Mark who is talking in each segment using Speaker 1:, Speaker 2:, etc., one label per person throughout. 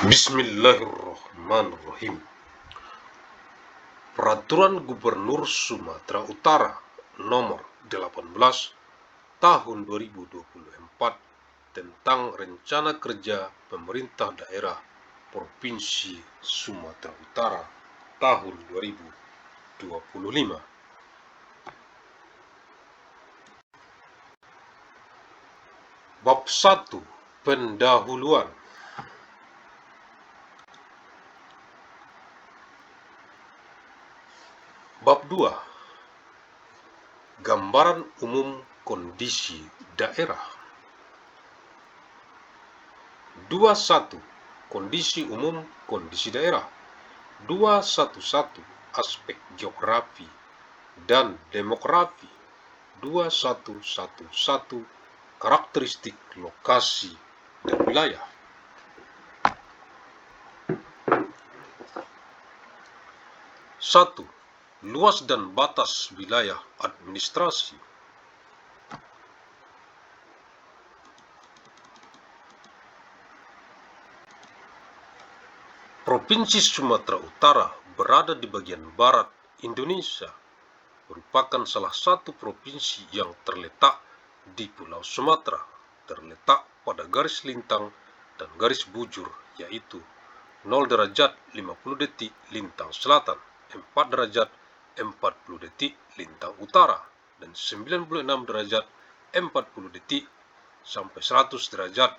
Speaker 1: Bismillahirrahmanirrahim. Peraturan Gubernur Sumatera Utara Nomor 18 Tahun 2024 tentang Rencana Kerja Pemerintah Daerah Provinsi Sumatera Utara tahun 2025. Bab 1. Pendahuluan. Bab 2. Gambaran umum kondisi daerah. 21. Kondisi umum kondisi daerah. 211. Aspek geografi dan demografi. 2111. Karakteristik lokasi dan wilayah. 1. Luas dan batas wilayah administrasi. Provinsi Sumatera Utara berada di bagian barat Indonesia, merupakan salah satu provinsi yang terletak di Pulau Sumatera, terletak pada garis lintang dan garis bujur, yaitu 0 derajat 50 detik lintang selatan, 4 derajat 40 detik lintang utara, dan 96 derajat 40 detik sampai 100 derajat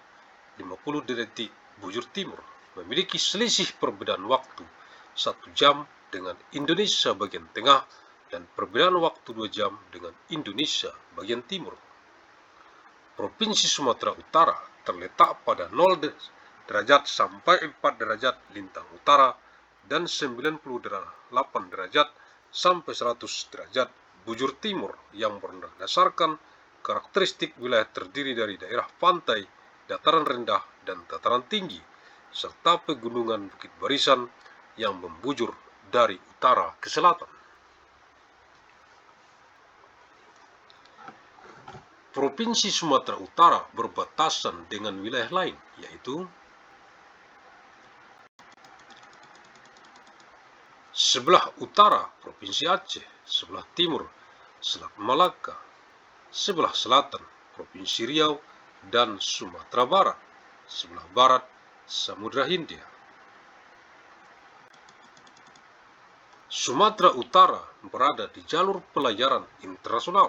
Speaker 1: 50 detik bujur timur. Memiliki selisih perbedaan waktu 1 jam dengan Indonesia bagian tengah dan perbedaan waktu 2 jam dengan Indonesia bagian timur. Provinsi Sumatera Utara terletak pada 0 derajat sampai 4 derajat lintang utara dan 98 derajat sampai 100 derajat bujur timur yang berdasarkan karakteristik wilayah terdiri dari daerah pantai, dataran rendah, dan dataran tinggi, serta pegunungan bukit barisan yang membujur dari utara ke selatan. Provinsi Sumatera Utara berbatasan dengan wilayah lain, yaitu sebelah utara Provinsi Aceh, sebelah timur Selat Malaka, sebelah selatan Provinsi Riau dan Sumatera Barat, sebelah barat Samudra Hindia. Sumatera Utara berada di jalur pelayaran internasional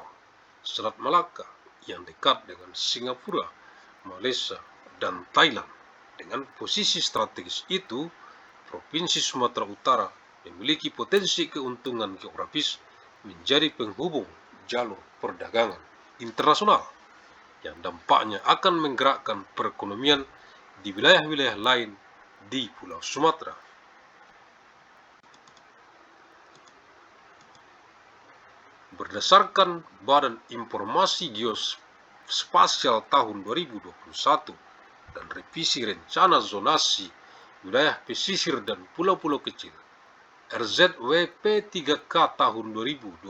Speaker 1: Selat Malaka yang dekat dengan Singapura, Malaysia, dan Thailand. Dengan posisi strategis itu, Provinsi Sumatera Utara memiliki potensi keuntungan geografis menjadi penghubung jalur perdagangan internasional yang dampaknya akan menggerakkan perekonomian di wilayah-wilayah lain di Pulau Sumatera. Berdasarkan Badan Informasi Geospasial tahun 2021 dan revisi rencana zonasi wilayah pesisir dan pulau-pulau kecil RZWP 3K tahun 2022,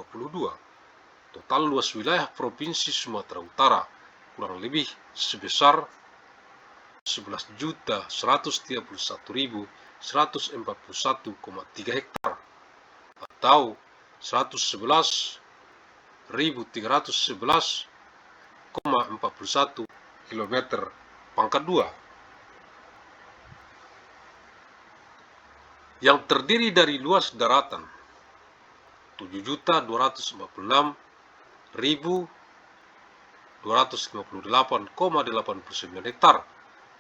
Speaker 1: total luas wilayah Provinsi Sumatera Utara kurang lebih sebesar 11.131.141,3 hektar atau 111.311,41 km pangkat 2, yang terdiri dari luas daratan 7.256.258,89 hektar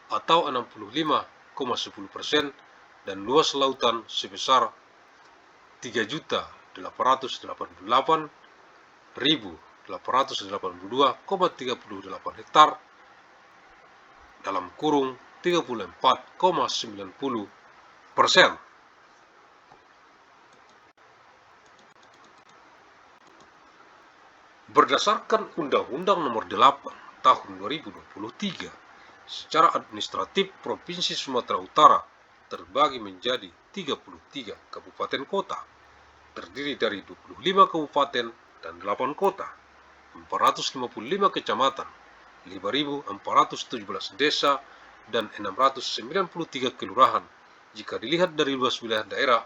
Speaker 1: atau 65,10%, dan luas lautan sebesar 3.888.882,38 hektar dalam kurung 34,90%. Berdasarkan Undang-Undang Nomor 8 Tahun 2023, secara administratif Provinsi Sumatera Utara terbagi menjadi 33 kabupaten kota, terdiri dari 25 kabupaten dan 8 kota, 455 kecamatan, 5.417 desa, dan 693 kelurahan jika dilihat dari luas wilayah daerah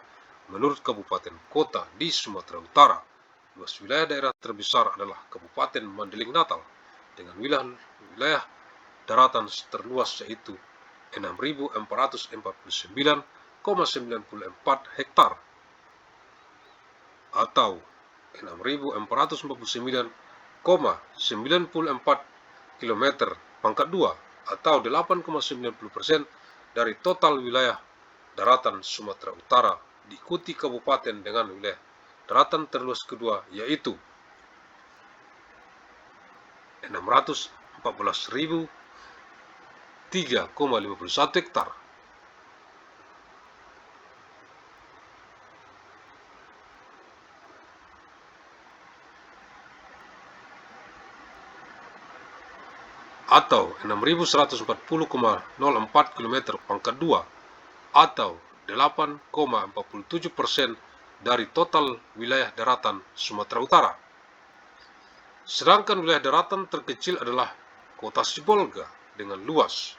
Speaker 1: menurut kabupaten kota di Sumatera Utara. Luas wilayah daerah terbesar adalah Kabupaten Mandeling Natal dengan wilayah daratan terluas yaitu 6.449,94 hektar atau 6.449,94 km pangkat 2 atau 8,90% dari total wilayah daratan Sumatera Utara, diikuti kabupaten dengan wilayah daratan terluas kedua yaitu 614.003,51 hektar. Atau 6.140,04 km pangkat 2 atau 8,47% dari total wilayah daratan Sumatera Utara. Sedangkan wilayah daratan terkecil adalah Kota Sibolga dengan luas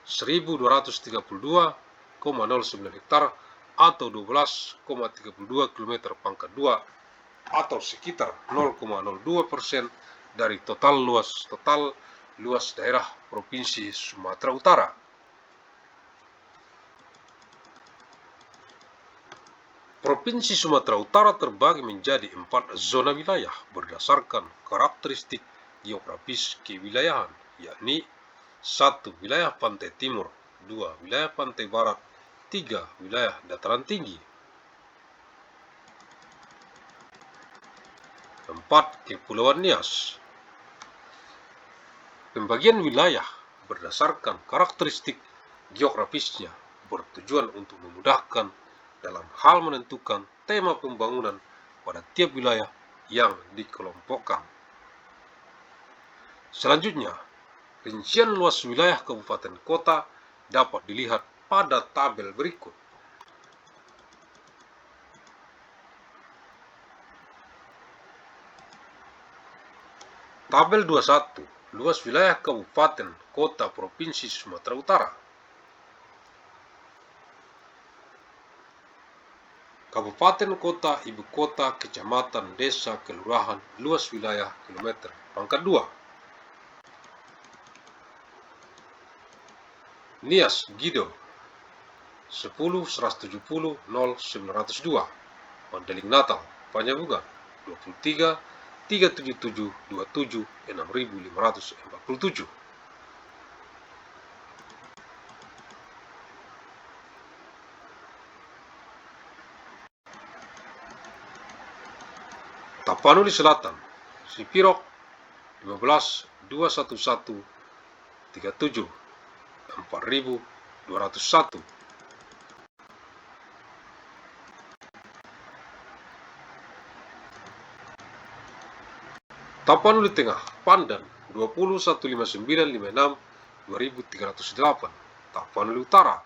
Speaker 1: 1.232,09 hektar atau 12,32 km pangkat 2 atau sekitar 0,02% dari total luas daerah Provinsi Sumatera Utara. Provinsi Sumatera Utara terbagi menjadi 4 zona wilayah berdasarkan karakteristik geografis kewilayahan, yakni 1. Wilayah pantai timur, 2. Wilayah pantai barat, 3. Wilayah dataran tinggi, 4. Kepulauan Nias. Pembagian wilayah berdasarkan karakteristik geografisnya bertujuan untuk memudahkan dalam hal menentukan tema pembangunan pada tiap wilayah yang dikelompokkan. Selanjutnya, rincian luas wilayah kabupaten kota dapat dilihat pada tabel berikut. Tabel 21, luas wilayah kabupaten kota Provinsi Sumatera Utara. Kabupaten kota, ibu kota, kecamatan, desa, kelurahan, luas wilayah kilometer pangkat 2. Nias Gido 10.170.0902. Mandeling Natal Panjabunga 23.377.27.6547. Tapanuli Selatan Sipirok 15.211.37 4.201. Tapanuli Tengah Pandan 20.159.56 2.308. Tapanuli Utara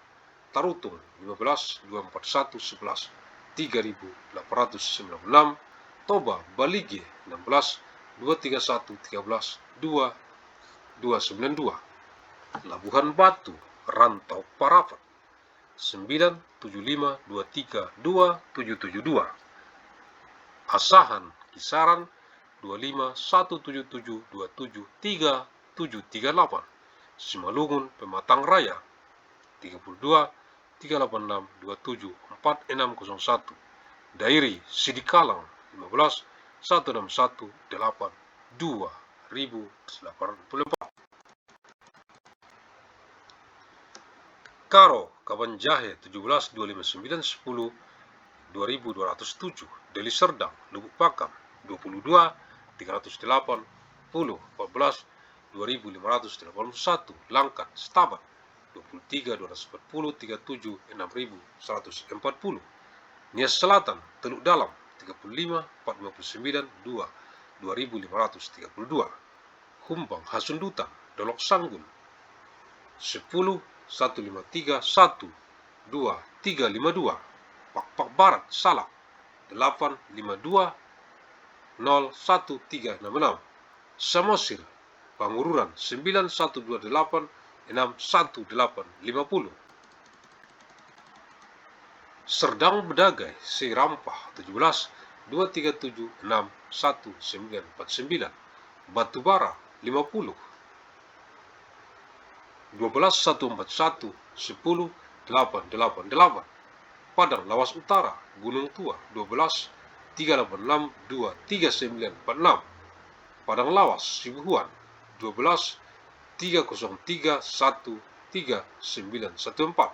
Speaker 1: Tarutung 15.241.11 3.896. Toba Balige 16.231.13 2.292. Labuhan Batu Rantau Parapat 9.75.23.2.772. Asahan Kisaran 25.177.27.3.738. Simalungun Pematang Raya 32.386.27.4601. Dairi Sidikalang 15.161.8.2.084. Karo Kabanjahe 17.259.10.2.207. Deli Serdang Lubuk Pakam 22.380.10.14.2.581. Langkat Setabat 23.240.37.6140. Nias Selatan Teluk Dalam 35.459.2.2.532. Humbang Hasundutan Dolok Sanggul 10.153.1.2.352. Pakpak Barat Salak 8.52.01366. Samosir Pangururan 9.128 61850. Serdang Bedagai Serampah 17 237 61949. Batubara 50 12 141 10 888. Padang Lawas Utara Gunung Tua 12 386 23946. Padang Lawas Sibuhuan 12 303 13914.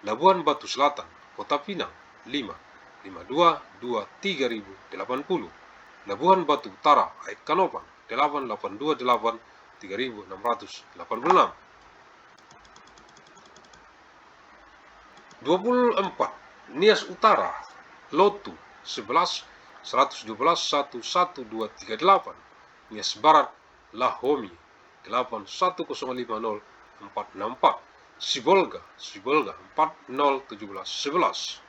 Speaker 1: Labuan Batu Selatan Kota Pinang 5 52 23080. Labuan Batu Utara Ait Kanopan 8828 3686. 24 Nias Utara Lotu 11 112 11238. Nias Barat Lahomi 81050 464. Sibolga 401711.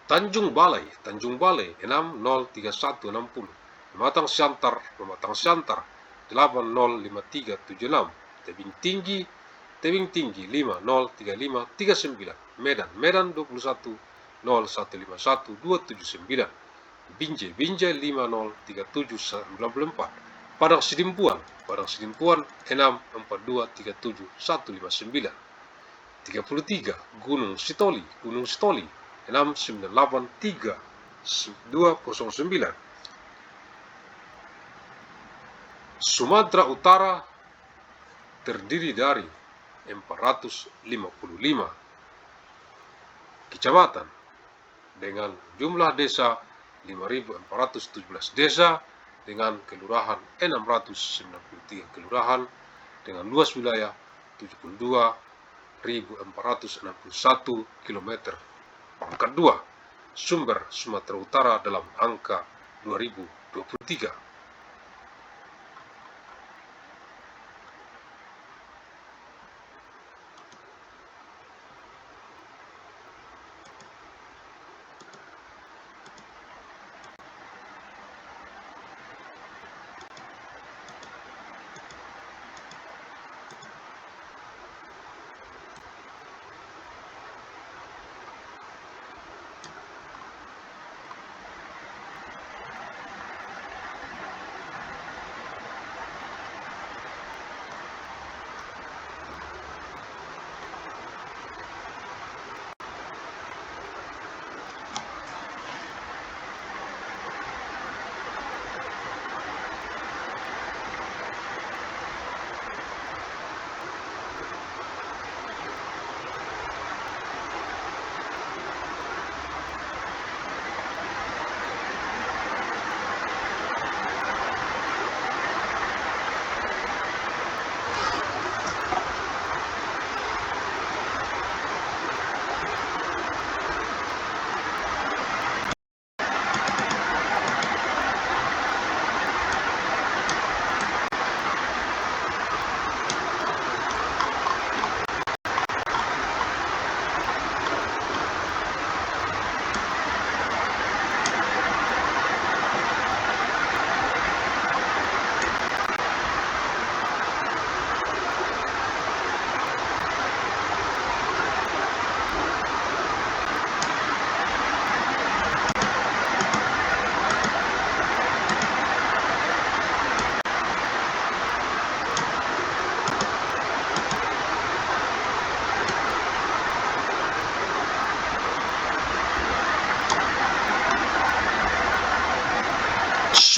Speaker 1: Tanjung Balai 603160. Pematang Siantar 805376. Tebing Tinggi 503539. Medan 21 0151 279. Binjai 503794. Padang Sidimpuan 64237 159. 33 Gunung Sitoli 698 209. Sumatera Utara terdiri dari 455 kecamatan dengan jumlah desa 5.417 desa dengan kelurahan 693 kelurahan dengan luas wilayah 72.461 km. Pangkat 2 sumber Sumatera Utara dalam angka 2023.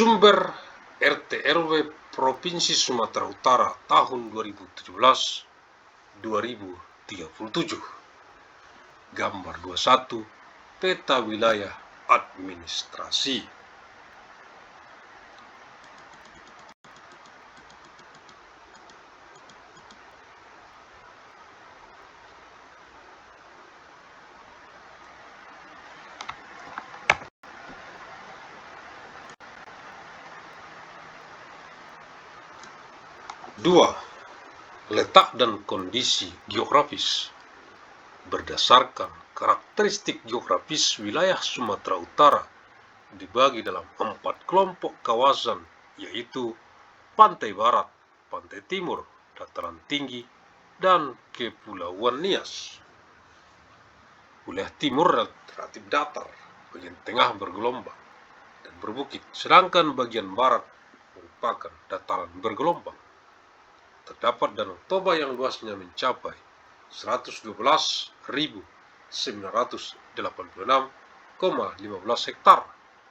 Speaker 1: Sumber RT RW Provinsi Sumatera Utara tahun 2017-2037. Gambar 21 Peta Wilayah Administrasi. Dua, letak dan kondisi geografis berdasarkan Karakteristik geografis wilayah Sumatera Utara dibagi dalam 4 kelompok kawasan, yaitu pantai barat, pantai timur, dataran tinggi, dan Kepulauan Nias. Wilayah timur relatif datar, bagian tengah bergelombang dan berbukit, sedangkan bagian barat merupakan dataran bergelombang. Terdapat Danau Toba yang luasnya mencapai 112.986,15 hektar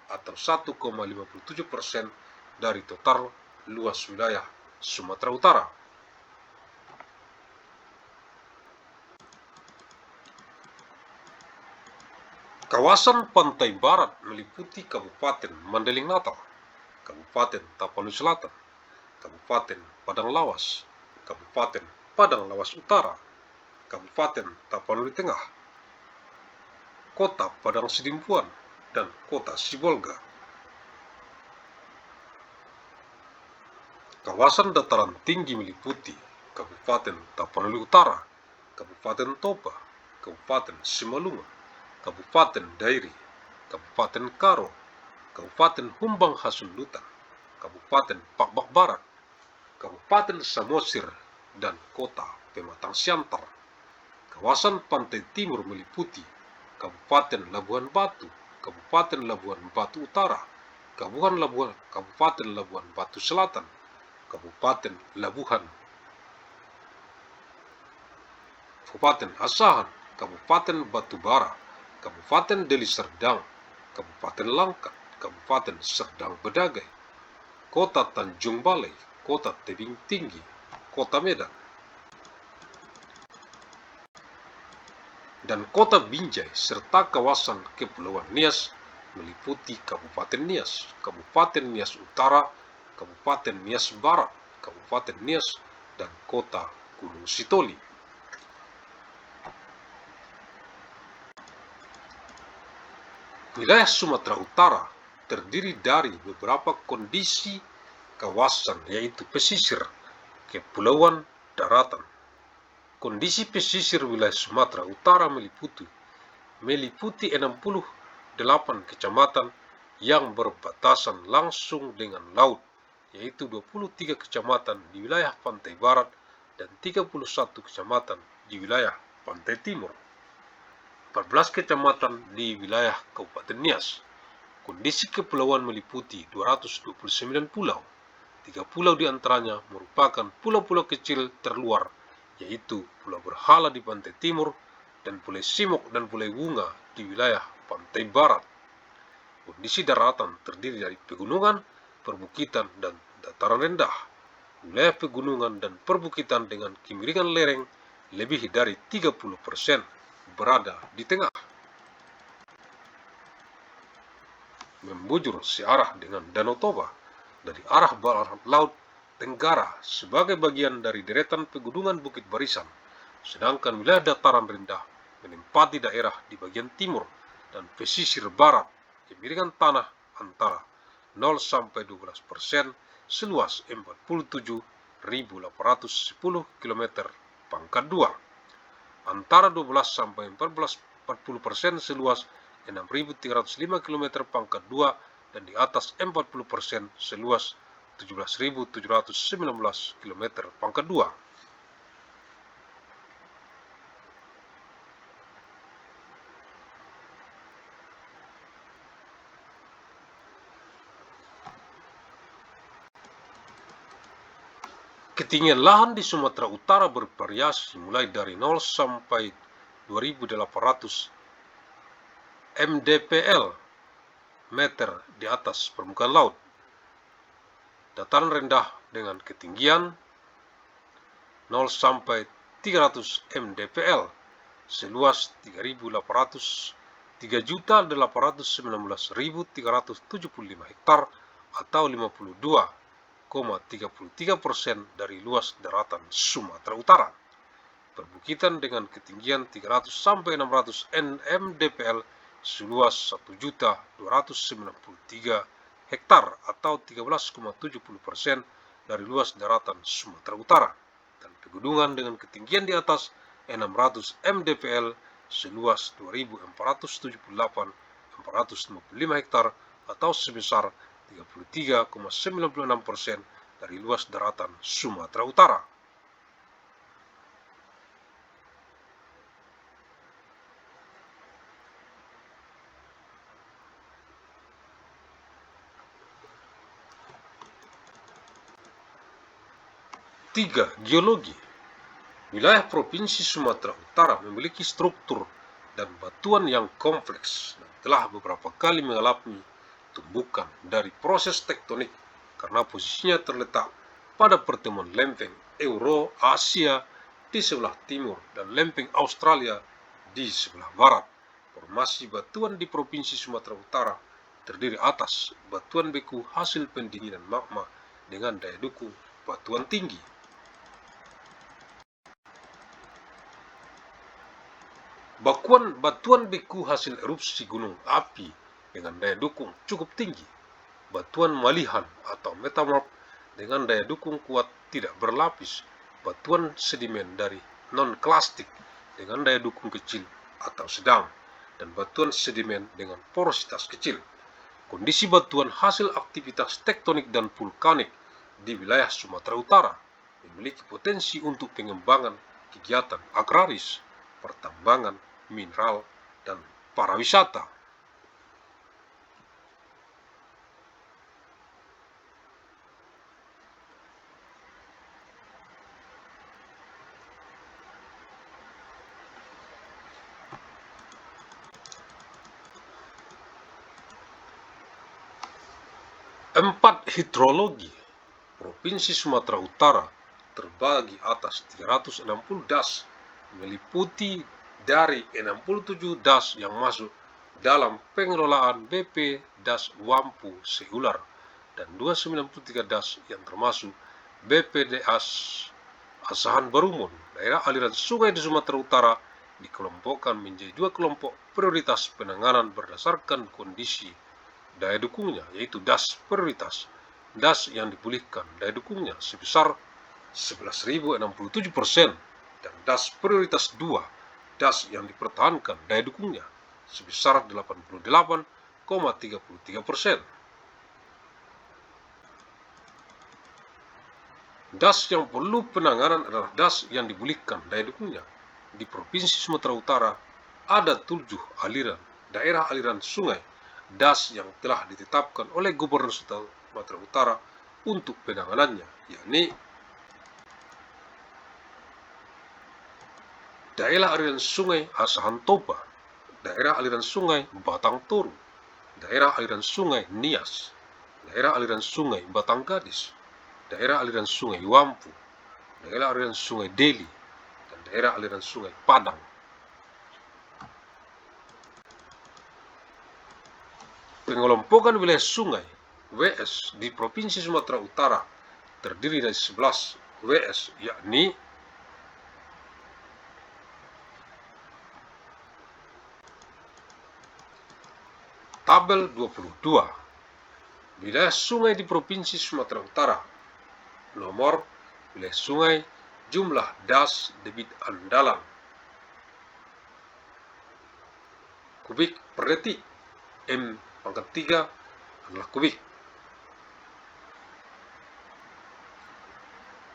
Speaker 1: atau 1,57% dari total luas wilayah Sumatera Utara. Kawasan pantai barat meliputi Kabupaten Mandeling Natal, Kabupaten Tapanuli Selatan, Kabupaten Padang Lawas, Kabupaten Padang Lawas Utara, Kabupaten Tapanuli Tengah, Kota Padang Sidimpuan, dan Kota Sibolga. Kawasan dataran tinggi meliputi Kabupaten Tapanuli Utara, Kabupaten Toba, Kabupaten Simalungun, Kabupaten Dairi, Kabupaten Karo, Kabupaten Humbang Hasundutan, Kabupaten Pakbak Barat, Kabupaten Samosir, dan Kota Pematang Siantar. Kawasan pantai timur meliputi Kabupaten Labuhan Batu, Kabupaten Labuhan Batu Utara, Kabupaten Labuhan Batu Selatan, Kabupaten Labuhan, Kabupaten Asahan, Kabupaten Batubara, Kabupaten Deli Serdang, Kabupaten Langkat, Kabupaten Serdang Bedagai, Kota Tanjung Balai, Kota Tebing Tinggi, Kota Medan, dan Kota Binjai, serta kawasan Kepulauan Nias meliputi Kabupaten Nias, Kabupaten Nias Utara, Kabupaten Nias Barat, Kabupaten Nias, dan Kota Gunung Sitoli. Wilayah Sumatera Utara terdiri dari beberapa kondisi kawasan, yaitu pesisir, kepulauan, daratan. Kondisi pesisir wilayah Sumatera Utara meliputi 68 kecamatan yang berbatasan langsung dengan laut, yaitu 23 kecamatan di wilayah pantai barat dan 31 kecamatan di wilayah pantai timur. 14 kecamatan di wilayah Kabupaten Nias. Kondisi kepulauan meliputi 229 pulau. 3 pulau diantaranya merupakan pulau-pulau kecil terluar, yaitu Pulau Berhala di pantai timur dan Pulau Simok dan Pulau Bunga di wilayah pantai barat. Kondisi daratan terdiri dari pegunungan, perbukitan, dan dataran rendah. Wilayah pegunungan dan perbukitan dengan kemiringan lereng lebih dari 30% berada di tengah, membujur searah dengan Danau Toba dari arah barat laut tenggara sebagai bagian dari deretan pegunungan Bukit Barisan, sedangkan wilayah dataran rendah menempati daerah di bagian timur dan pesisir barat kemiringan tanah antara 0-12% seluas 47.810 km pangkat 2, antara 12-40% seluas 6.305 km pangkat 2, dan di atas 40% seluas 17.719 km pangkat 2. Ketinggian lahan di Sumatera Utara bervariasi mulai dari 0 sampai 2.800 mdpl meter di atas permukaan laut. Dataran rendah dengan ketinggian 0 sampai 300 mdpl seluas 3.819.375 hektar atau 52,33% dari luas daratan Sumatera Utara. Perbukitan dengan ketinggian 300 sampai 600 mdpl seluas 1.293 hektar atau 13,70% dari luas daratan Sumatera Utara, dan pegunungan dengan ketinggian di atas 600 mdpl seluas 2.478.455 hektar atau sebesar 33,96% dari luas daratan Sumatera Utara. Tiga, geologi. Wilayah Provinsi Sumatera Utara memiliki struktur dan batuan yang kompleks dan telah beberapa kali mengalami tumbukan dari proses tektonik karena posisinya terletak pada pertemuan lempeng Euro-Asia di sebelah timur dan lempeng Australia di sebelah barat. Formasi batuan di Provinsi Sumatera Utara terdiri atas batuan beku hasil pendinginan magma dengan daya dukung batuan tinggi. Batuan beku hasil erupsi gunung api dengan daya dukung cukup tinggi. Batuan malihan atau metamorf dengan daya dukung kuat tidak berlapis. Batuan sedimen dari non-klastik dengan daya dukung kecil atau sedang. Dan batuan sedimen dengan porositas kecil. Kondisi batuan hasil aktivitas tektonik dan vulkanik di wilayah Sumatera Utara memiliki potensi untuk pengembangan kegiatan agraris, pertambangan, mineral, dan pariwisata. Empat, hidrologi. Provinsi Sumatera Utara terbagi atas 360 das, meliputi dari 67 das yang masuk dalam pengelolaan BP Das Wampu Seular dan 293 das yang termasuk BPDAS Asahan Barumun. Daerah aliran sungai di Sumatera Utara dikelompokkan menjadi dua kelompok prioritas penanganan berdasarkan kondisi daya dukungnya, yaitu das prioritas. Das yang dipulihkan daya dukungnya sebesar 11.067% dan das prioritas 2, das yang dipertahankan daya dukungnya sebesar 88,33%. Das yang perlu penanganan adalah das yang dipulihkan daya dukungnya. Di Provinsi Sumatera Utara ada 7 daerah aliran sungai das yang telah ditetapkan oleh Gubernur Sumatera Utara untuk penanganannya, yakni daerah aliran sungai Asahan Toba, daerah aliran sungai Batang Toru, daerah aliran sungai Nias, daerah aliran sungai Batang Gadis, daerah aliran sungai Wampu, daerah aliran sungai Deli, dan daerah aliran sungai Padang. Pengelompokan wilayah sungai WS di Provinsi Sumatera Utara terdiri dari 11 WS, yakni tabel 22. Wilayah sungai di Provinsi Sumatera Utara. Nomor wilayah sungai, jumlah das debit andalan, kubik per detik, M⁻³ adalah kubik.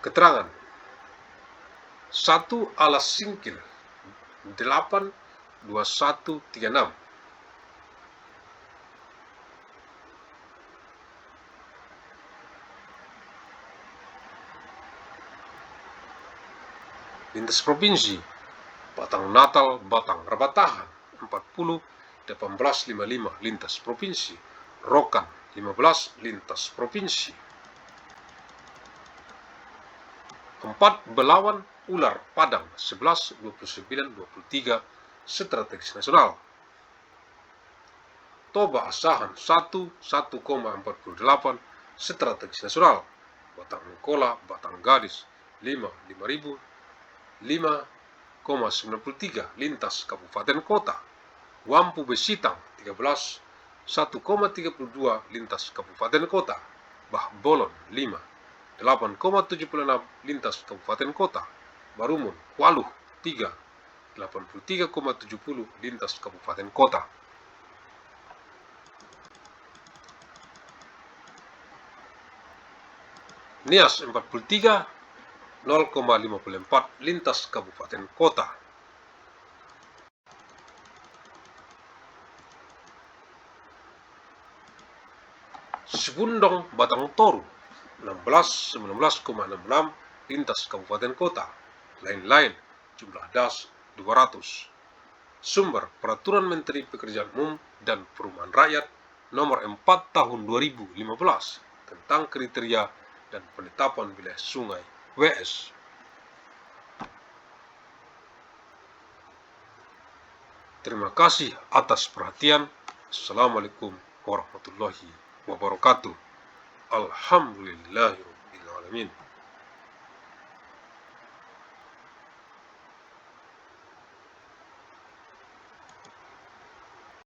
Speaker 1: Keterangan: 1 alas singkil 82136. Lintas provinsi: Batang Natal, Batang Rabatahan 40/1855 lintas provinsi, Rokan 15 lintas provinsi. 4 Belawan Ular Padang 11/29/23 strategis nasional. Toba Asahan 1/1,48 strategis nasional. Batang Mengkola, Batang Gadis 5/5,93 lintas kabupaten kota. Wampu Besitang 13 1,32 lintas kabupaten kota. Bah Bolon 8,76 lintas kabupaten kota. Barumun Waluh 3 83,70 lintas kabupaten kota. Nias 43, 0,54 lintas kabupaten kota. Sibundong Batang Toru 19,66 lintas kabupaten kota. Lain-lain jumlah das 200. Sumber Peraturan Menteri Pekerjaan Umum dan Perumahan Rakyat Nomor 4 Tahun 2015 tentang kriteria dan penetapan wilayah sungai WS. Terima kasih atas perhatian. Assalamualaikum warahmatullahi wabarakatuh. Alhamdulillahirabbil alamin.